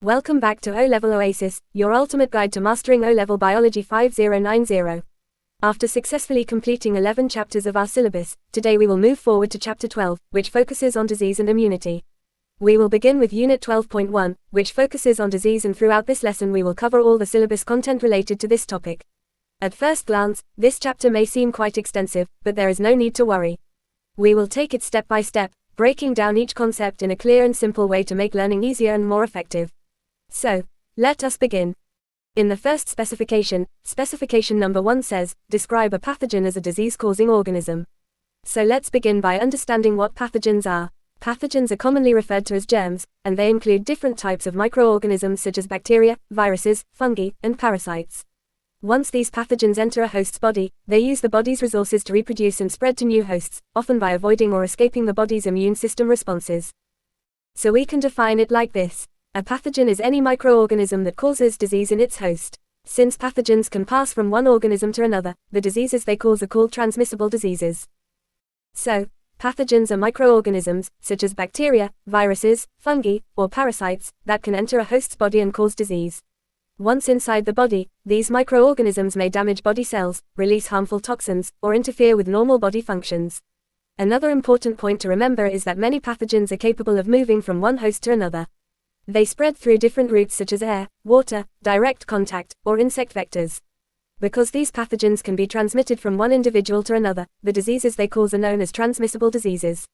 Welcome back to O-Level Oasis, your ultimate guide to mastering O-Level Biology 5090. After successfully completing 11 chapters of our syllabus, today we will move forward to Chapter 12, which focuses on disease and immunity. We will begin with Unit 12.1, which focuses on disease, and throughout this lesson we will cover all the syllabus content related to this topic. At first glance, this chapter may seem quite extensive, but there is no need to worry. We will take it step by step, breaking down each concept in a clear and simple way to make learning easier and more effective. So, let us begin. In the first specification number 1 says, describe a pathogen as a disease-causing organism. So let's begin by understanding what pathogens are. Pathogens are commonly referred to as germs, and they include different types of microorganisms such as bacteria, viruses, fungi, and parasites. Once these pathogens enter a host's body, they use the body's resources to reproduce and spread to new hosts, often by avoiding or escaping the body's immune system responses. So we can define it like this. A pathogen is any microorganism that causes disease in its host. Since pathogens can pass from one organism to another, the diseases they cause are called transmissible diseases. So, pathogens are microorganisms, such as bacteria, viruses, fungi, or parasites, that can enter a host's body and cause disease. Once inside the body, these microorganisms may damage body cells, release harmful toxins, or interfere with normal body functions. Another important point to remember is that many pathogens are capable of moving from one host to another. They spread through different routes such as air, water, direct contact, or insect vectors. Because these pathogens can be transmitted from one individual to another, the diseases they cause are known as transmissible diseases.